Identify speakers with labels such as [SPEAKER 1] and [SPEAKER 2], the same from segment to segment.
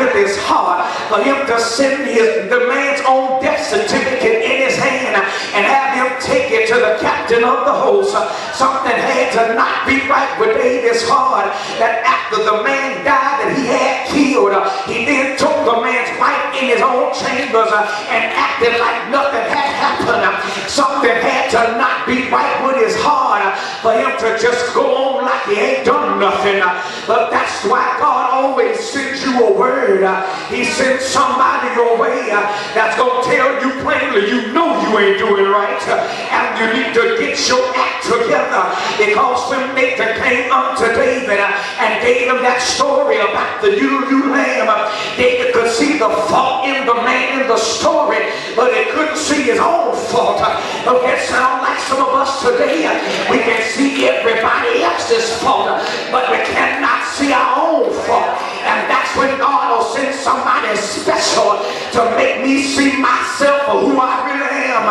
[SPEAKER 1] with his heart for him to send the man's own death certificate in his hand and have him take it to the captain of the host. Something had to not be right with David's heart, that after the man died that he had killed, he then took the man's wife in his own chambers and acted like nothing had happened. Something had to not be right with his heart for him to just go on like he ain't done nothing. But that's why God always sends you a word. He sends somebody your way that's going to tell you plainly, you know you ain't doing right, and you need to get your act together. Because when Nathan came unto David and gave him that story about the ewe lamb, David could see the fault in the man in the story, but he couldn't see his own fault. Don't that sound like some of us today? We can see everybody else's fault, but we cannot see our own fault. And that's when God will send somebody special to make me see myself for who I really am.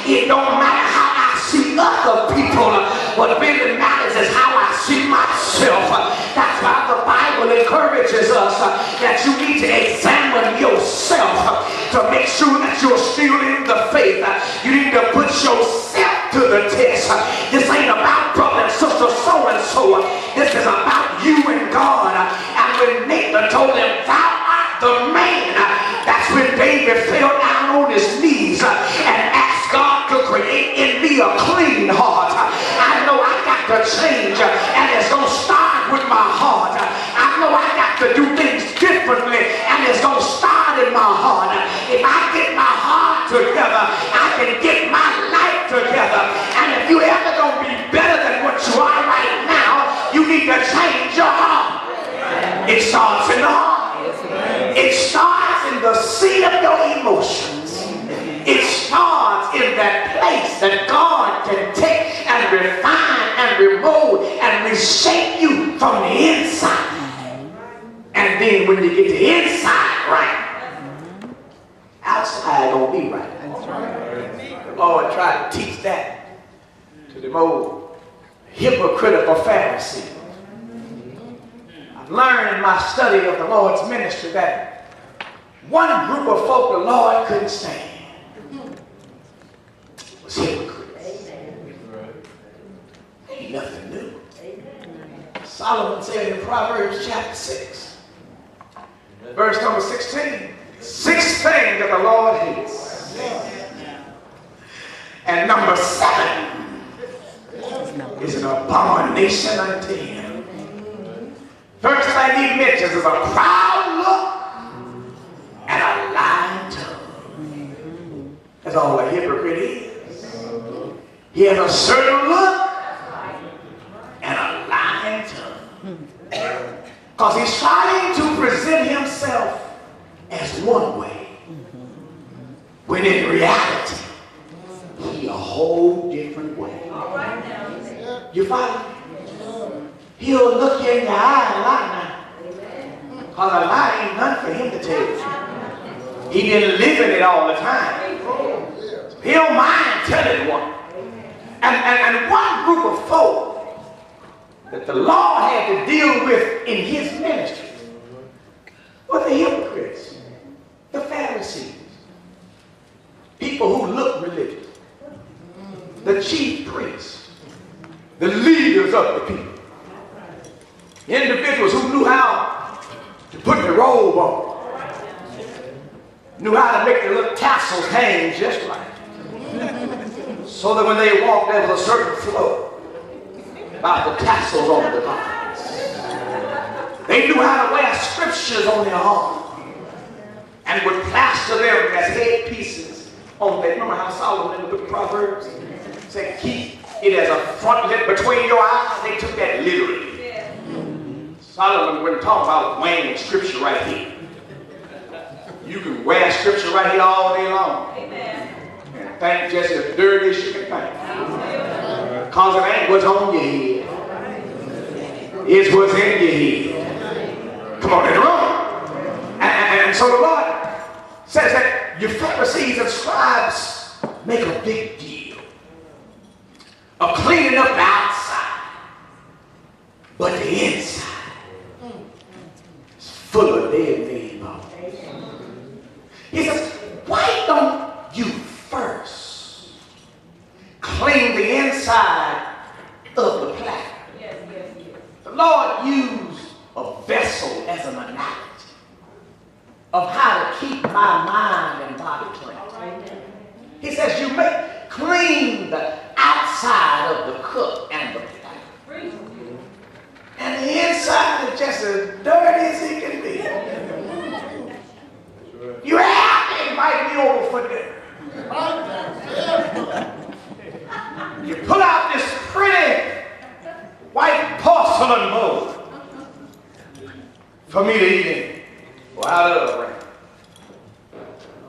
[SPEAKER 1] It don't matter how I see other people. What really matters is how I see myself. That's why the Bible encourages us that you need to examine yourself to make sure that you're still in the faith. You need to put yourself to the test. This ain't about brother and sister so-and-so. This is about you and God. And when Nathan told him, thou art the man, that's when David fell down on his knees and asked God to create in me a clean heart. I know I got to change, and it's going to start with my heart. I know I got to do things differently, and it's going to start in my heart. If I get my heart together, I can get my life together. And if you're ever going to be better than what you are right now, you need to change your heart. It starts in the heart. It starts in the seat of your emotions. It starts in that place that God can take and refine and remold and reshape you from the inside. And then when you get the inside right, outside gonna be right. The Lord tried to teach that to the more hypocritical Pharisee. I've learned in my study of the Lord's ministry that one group of folk the Lord couldn't stand was hypocrites. Ain't nothing new. Solomon said in Proverbs chapter 6, verse number 16, 6 things that the Lord hates. And number 7 is an abomination unto him. First thing he mentions is a proud look and a lying tongue. That's all a hypocrite is. He has a certain look and a lying tongue. Because he's trying to present himself as one way, when in reality, he a whole different way. You follow me? He'll look you in the eye and lie now. Because a lie ain't nothing for him to tell you. He been living it all the time. He don't mind telling one. And one group of folk that the Lord had to deal with in his ministry were the hypocrites, the Pharisees, people who look religious, the chief priests, the leaders of the people, individuals who knew how to put the robe on, knew how to make the little tassels hang just right, so that when they walked there was a certain flow about the tassels on the garments. They knew how to wear scriptures on their arm and would plaster them as headpieces on their. Remember how Solomon in the book of Proverbs said, keep it as a frontlet between your eyes? They took that literally. Yeah. Solomon wouldn't talk about wearing scripture right here. You can wear scripture right here all day long. Amen. And think just as dirty as you can think. Because it ain't what's on your head. It's what's in your head. Come on in the room. And so the Lord says that you Pharisees and scribes make a big deal of cleaning up the outside, but the inside is full of dead men. keep up. He says, why don't you first clean the inside of the platter? The Lord used a vessel as an analogy of how to keep my mind and body clean. He says, you may clean the outside of the cup and the platter. And the inside is just as dirty as it can be. You have to invite me over for dinner. You pull out this pretty white porcelain bowl for me to eat in. Well, I love rain.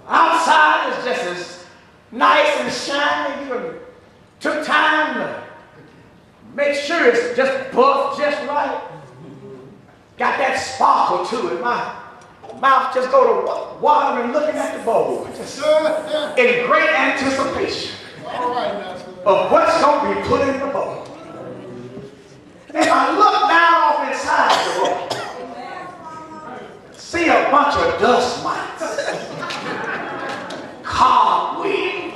[SPEAKER 1] Outside is just as nice and shiny. You took time to make sure it's just buffed just right. Got that sparkle to it. My mouth just go to watering looking at the bowl. Just in great anticipation of what's going to be put in the bowl. And I look down off inside the bowl, see a bunch of dust mites, cobwebs,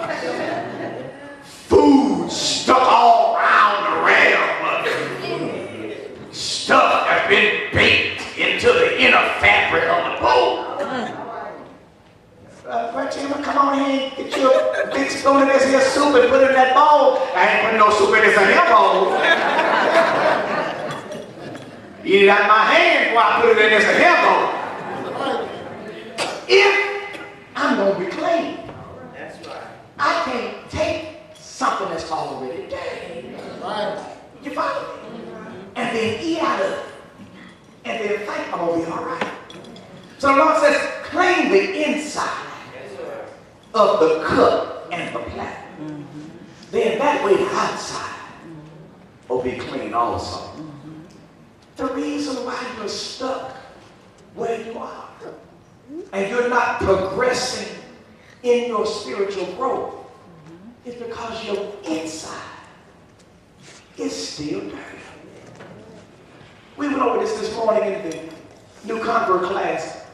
[SPEAKER 1] food stuck all around the rim, stuff that's been baked into the inner fabric of the bowl. Come on in, get you a big spoon of this here soup and put it in that bowl. I ain't putting no soup in this here bowl. Eat it out of my hand before I put it in this here bowl. If I'm going to be clean, that's right. I can't take something that's already dirty. You follow me? And then eat out of it. And then think I'm going to be all right. So the Lord says, clean the inside of the cup and the platter. Then that way the outside will be clean also. The reason why you're stuck where you are and you're not progressing in your spiritual growth is because your inside is still dirty. We went over this morning in the new convert class.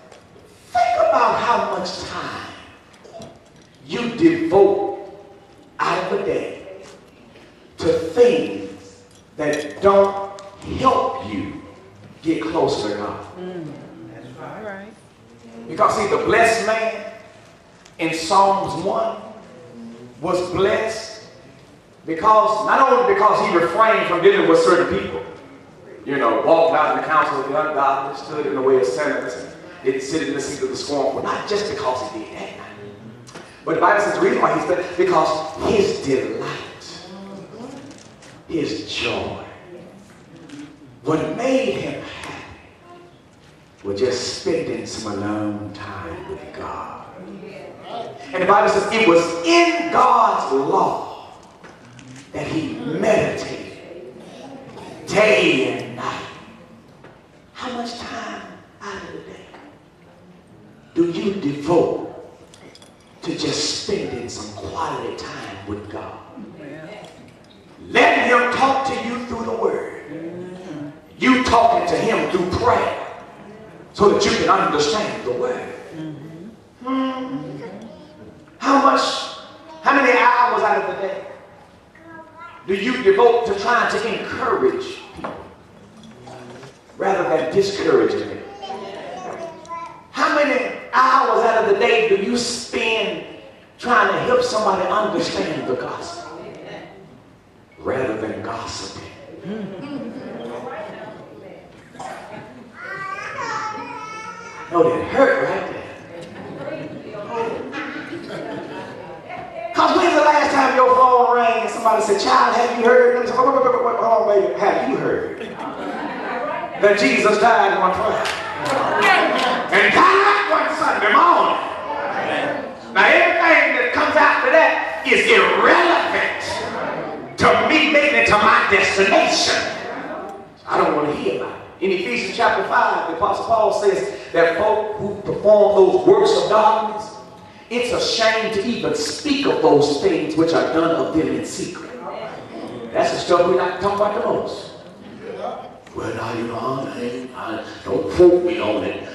[SPEAKER 1] Think about how much time you devote out of a day to things that don't help you get closer to God. That's right. Because see, the blessed man in Psalms 1 was blessed because, not only because he refrained from dealing with certain people, you know, walked out in the counsel of the ungodly, stood in the way of sinners, and didn't sit in the seat of the scornful, not just because he did that. But the Bible says the reason why he's blessed, because his delight, his joy, what made him happy was just spending some alone time with God. And the Bible says it was in God's law that he meditated day and night. How much time out of the day do you devote to just spending some quality time with God? Letting him talk to you through the word. You talking to him through prayer so that you can understand the word. How many hours out of the day do you devote to trying to encourage people rather than discouraging them? How many hours out of the day do you spend trying to help somebody understand the gospel rather than gossiping? No, that hurt right there. Because when's the last time your phone rang and somebody said, child, have you heard? And hold on, baby, have you heard that Jesus died on Friday? And died one Sunday morning. Now everything that comes after that is irrelevant to me making it to my destination. I don't want to hear about it. In Ephesians chapter 5, the Apostle Paul says that folk who perform those works of darkness, it's a shame to even speak of those things which are done of them in secret. That's the stuff we like to talk about the most. Well, now, you know, don't quote me on it.